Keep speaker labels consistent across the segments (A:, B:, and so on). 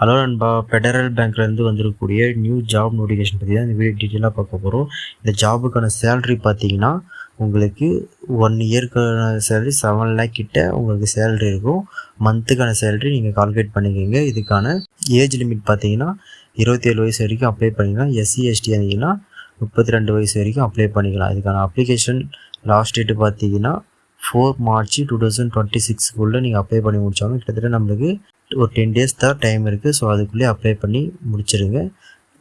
A: Hello நண்பா, federal பேங்க்லேருந்து வந்திருக்கக்கூடிய நியூ ஜாப் நோட்டிஃபிகேஷன் பற்றி தான் இந்த வீடியோ டீட்டெயிலாக பார்க்க போகிறோம். இந்த ஜாபுக்கான சேலரி பார்த்தீங்கன்னா உங்களுக்கு 1 இயர்க்கான சேலரி 7 lakh கிட்ட உங்களுக்கு சேலரி இருக்கும். மந்த்துக்கான சேலரி நீங்கள் கால்குலேட் பண்ணிக்கோங்க. இதுக்கான ஏஜ் லிமிட் பார்த்தீங்கன்னா 27 வயசு வரைக்கும் அப்ளை பண்ணிக்கலாம். எஸ்சி எஸ்டி இருந்தீங்கன்னா 32 வயசு வரைக்கும் அப்ளை பண்ணிக்கலாம். இதுக்கான அப்ளிகேஷன் லாஸ்ட் டேட்டு பார்த்தீங்கன்னா 4 March 2026 நீங்கள் அப்ளை பண்ணி முடிச்சாலும் கிட்டத்தட்ட நம்மளுக்கு ஒரு 10 days தான் டைம் இருக்குது. ஸோ அதுக்குள்ளே அப்ளை பண்ணி முடிச்சிருங்க.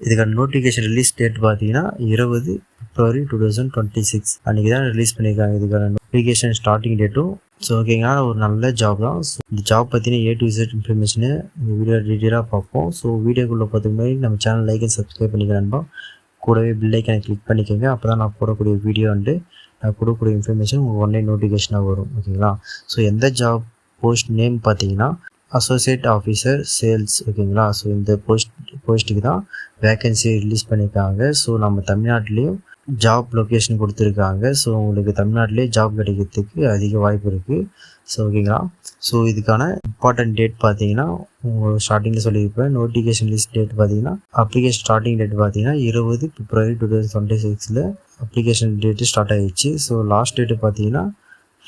A: இதுக்கான நோட்டிஃபிகேஷன் ரிலீஸ் டேட் பார்த்தீங்கன்னா 20 February 2026 அன்றைக்கி தான் ரிலீஸ் பண்ணியிருக்காங்க. இதுக்கான நோட்டிஃபிகேஷன் ஸ்டார்டிங் டேட்டும். ஸோ ஓகேங்களா, ஒரு நல்ல ஜாப் தான். ஸோ இந்த ஜாப் பற்றின A to Z இன்ஃபர்மேஷனை இந்த வீடியோ டீட்டெயிலாக பார்ப்போம். ஸோ வீடியோக்குள்ளே பார்த்துக்கு முன்னாடி நம்ம சேனல் லைக் அண்ட் சப்ஸ்கிரைப் பண்ணிக்கிறேன்பா. கூடவே பில் ஐக்கானை கிளிக் பண்ணிக்கோங்க. அப்போ தான் நான் போடக்கூடிய வீடியோ நான் கொடுக்கக்கூடிய இன்ஃபர்மேஷன் உங்களுக்கு ஆன்லைன் நோட்டிஃபிகேஷனாக வரும். ஓகேங்களா, ஸோ எந்த ஜாப் போஸ்ட் நேம் பார்த்தீங்கன்னா அசோசியேட் ஆஃபீஸர் சேல்ஸ். ஓகேங்களா, ஸோ இந்த போஸ்ட்டுக்கு தான் வேக்கன்சி ரிலீஸ் பண்ணியிருக்காங்க. ஸோ நம்ம தமிழ்நாட்டிலையும் ஜாப் லொக்கேஷன் கொடுத்துருக்காங்க. ஸோ உங்களுக்கு தமிழ்நாட்டிலே ஜாப் கிடைக்கிறதுக்கு அதிக வாய்ப்பு இருக்குது. ஸோ ஓகேங்களா, ஸோ இதுக்கான இம்பார்ட்டன்ட் டேட் பார்த்தீங்கன்னா உங்களுக்கு ஸ்டார்டிங்கில் சொல்லியிருப்பேன். நோட்டிஃபிகேஷன் லிஸ்ட் டேட் பார்த்தீங்கன்னா அப்ளிகேஷன் ஸ்டார்டிங் டேட் பார்த்தீங்கன்னா 20 February 2026 அப்ளிகேஷன் டேட்டு ஸ்டார்ட் ஆகிடுச்சு. ஸோ லாஸ்ட் டேட்டு பார்த்தீங்கன்னா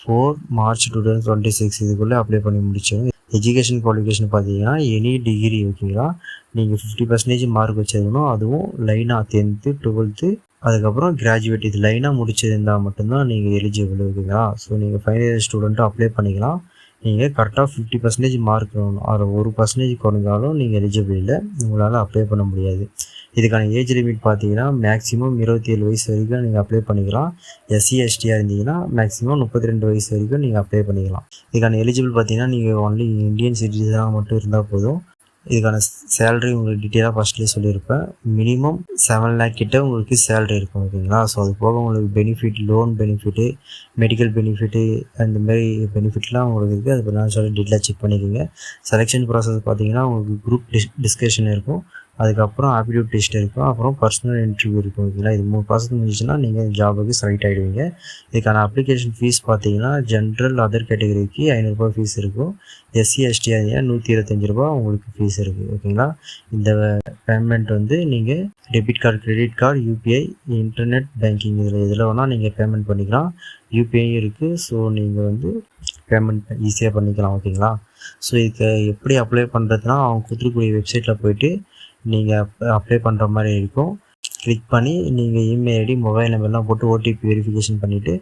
A: 4 March 2026 இதுக்குள்ளே அப்ளை பண்ணி முடிச்சிடும். எஜுகேஷன் குவாலிஃபிகேஷன் பார்த்தீங்கன்னா எனி டிகிரி. ஓகேங்களா, நீங்கள் 50% மார்க் வச்சிருக்கணும். அதுவும் லைனாக 10th 12th அதுக்கப்புறம் கிராஜுவேட் இது லைனாக முடிச்சிருந்தால் மட்டும்தான் நீங்கள் எலிஜிபிள். ஓகேங்களா, ஸோ நீங்கள் ஃபைனல் இயர் ஸ்டூடெண்ட்டும் அப்ளை பண்ணிக்கலாம். நீங்கள் கரெக்டாக 50% மார்க் இருக்கணும். அதில் 1% குறைஞ்சாலும் நீங்கள் எலிஜிபிள் இல்லை, உங்களால் அப்ளை பண்ண முடியாது. இதுக்கான ஏஜ் லிமிட் பார்த்தீங்கன்னா மேக்ஸிமம் 27 வயசு வரைக்கும் நீங்கள் அப்ளை பண்ணிக்கலாம். எஸ்சி எஸ்டியாக இருந்தீங்கன்னா மேக்ஸிமம் 32 வயசு வரைக்கும் நீங்கள் அப்ளை பண்ணிக்கலாம். இதுக்கான எலிஜிபிள் பார்த்தீங்கன்னா நீங்கள் ஒன்லி இந்தியன் சிட்டிசனாக மட்டும் இருந்தால் போதும். இதுக்கான சேலரி உங்களுக்கு டீட்டெயிலாக ஃபஸ்ட்லேயே சொல்லியிருப்பேன். மினிமம் 7 lakh கிட்ட உங்களுக்கு சேலரி இருக்கும். ஓகேங்களா, ஸோ அது போக உங்களுக்கு benefit, loan benefit, medical benefit, அந்த மாதிரி பெனிஃபிட்லாம் உங்களுக்கு இருக்குது. அது நான் சொல்லி டீட்டெயிலாக செக் பண்ணிக்கோங்க. செலெக்ஷன் ப்ராசஸ் பார்த்தீங்கன்னா உங்களுக்கு குரூப் டிஸ்கஷன் இருக்கும். அதுக்கப்புறம் ஆப்டிடியூட் டெஸ்ட் இருக்கும். அப்புறம் பர்சனல் இன்டர்வியூ இருக்கும். ஓகேங்களா, இது 3 ப்ராசஸ் முடிஞ்சுன்னா நீங்கள் ஜாபுக்கு செலக்ட் ஆகிடுவீங்க. இதுக்கான அப்ளிகேஷன் ஃபீஸ் பார்த்தீங்கன்னா ஜென்ரல் அதர் கேட்டகரிக்கு 500 ரூபா ஃபீஸ் இருக்கும். எஸ்சி எஸ்டி இருந்தீங்கன்னா 125 ரூபா உங்களுக்கு ஃபீஸ் இருக்குது. ஓகேங்களா, இந்த பேமெண்ட் நீங்கள் debit card, credit card, UPI, internet banking இதில் வேணால் நீங்கள் பேமெண்ட் பண்ணிக்கலாம். யூபிஐயும் இருக்குது. ஸோ நீங்கள் பேமெண்ட் ஈஸியாக பண்ணிக்கலாம். ஓகேங்களா, ஸோ இதுக்கு எப்படி அப்ளை பண்ணுறதுனா அவங்க கொடுத்துருக்கூடிய வெப்சைட்டில் போய்ட்டு நீங்கள் அப்ளை பண்ணுற மாதிரி இருக்கும். கிளிக் பண்ணி நீங்கள் இமெயில் ஐடி, மொபைல் நம்பர்லாம் போட்டு ஓடிபி வெரிஃபிகேஷன் பண்ணிவிட்டு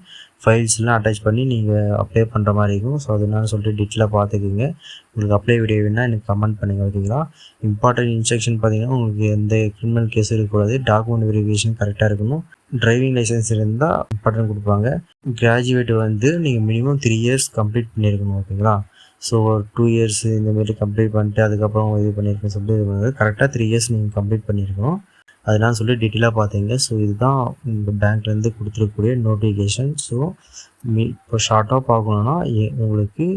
A: ஃபைல்ஸ்லாம் அட்டாச் பண்ணி நீங்கள் அப்ளை பண்ணுற மாதிரி இருக்கும். ஸோ அதனால சொல்லிட்டு டீட்டெயிலாக பார்த்துக்குங்க. உங்களுக்கு அப்ளை வீடியோ வேணால் எனக்கு கமெண்ட் பண்ணுங்கள். ஓகேங்களா, இம்பார்ட்டன்ட் இன்ஸ்ட்ரக்ஷன் பார்த்தீங்கன்னா உங்களுக்கு எந்த கிரிமினல் கேஸும் இருக்கக்கூடாது. டாக்குமெண்ட் வெரிஃபிகேஷன் கரெக்டாக இருக்கணும். டிரைவிங் லைசன்ஸ் இருந்தால் இம்பார்ட்டன்ட் கொடுப்பாங்க. கிராஜுவேட் நீங்கள் மினிமம் 3 years கம்ப்ளீட் பண்ணியிருக்கணும். ஓகேங்களா, ஸோ ஒரு 2 years இந்தமாரி கம்ப்ளீட் பண்ணிட்டு அதுக்கப்புறம் இது பண்ணியிருக்கேன் சொல்லிட்டு இது பண்ணுறது கரெக்டாக 3 years நீங்கள் கம்ப்ளீட் பண்ணியிருக்கணும். அதெல்லாம் சொல்லி டீட்டெயிலாக பார்த்தீங்க. ஸோ இதுதான் இந்த பேங்க்லேருந்து கொடுத்துருக்கக்கூடிய நோட்டிஃபிகேஷன். ஸோ இப்போ ஷார்ட்டாக பார்க்கணுன்னா உங்களுக்கு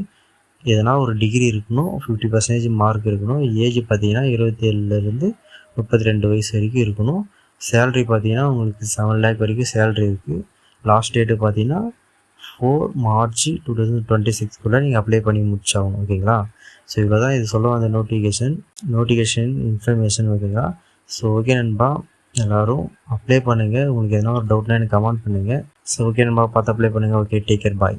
A: எதனா ஒரு டிகிரி இருக்கணும், 50% மார்க் இருக்கணும். ஏஜ் பார்த்தீங்கன்னா 27லேருந்து 32 வயசு வரைக்கும் இருக்கணும். சேலரி பார்த்தீங்கன்னா உங்களுக்கு 7 lakh வரைக்கும் சேலரி இருக்குது. லாஸ்ட் டேட்டு பார்த்தீங்கன்னா 4 March 2026 நீங்கள் அப்ளை பண்ணி முடிச்சாகணும். ஓகேங்களா, ஸோ இவ்வளோ தான் இது சொல்ல வந்த நோட்டிஃபிகேஷன் இன்ஃபர்மேஷன். ஓகேங்களா, ஸோ ஓகே நண்பா, எல்லோரும் அப்ளை பண்ணுங்கள். உங்களுக்கு எதனா ஒரு டவுட்னா எனக்கு கமெண்ட் பண்ணுங்கள். ஸோ ஓகே நண்பா, பார்த்து அப்ளை பண்ணுங்கள். ஓகே, டேக் கேர், பாய்.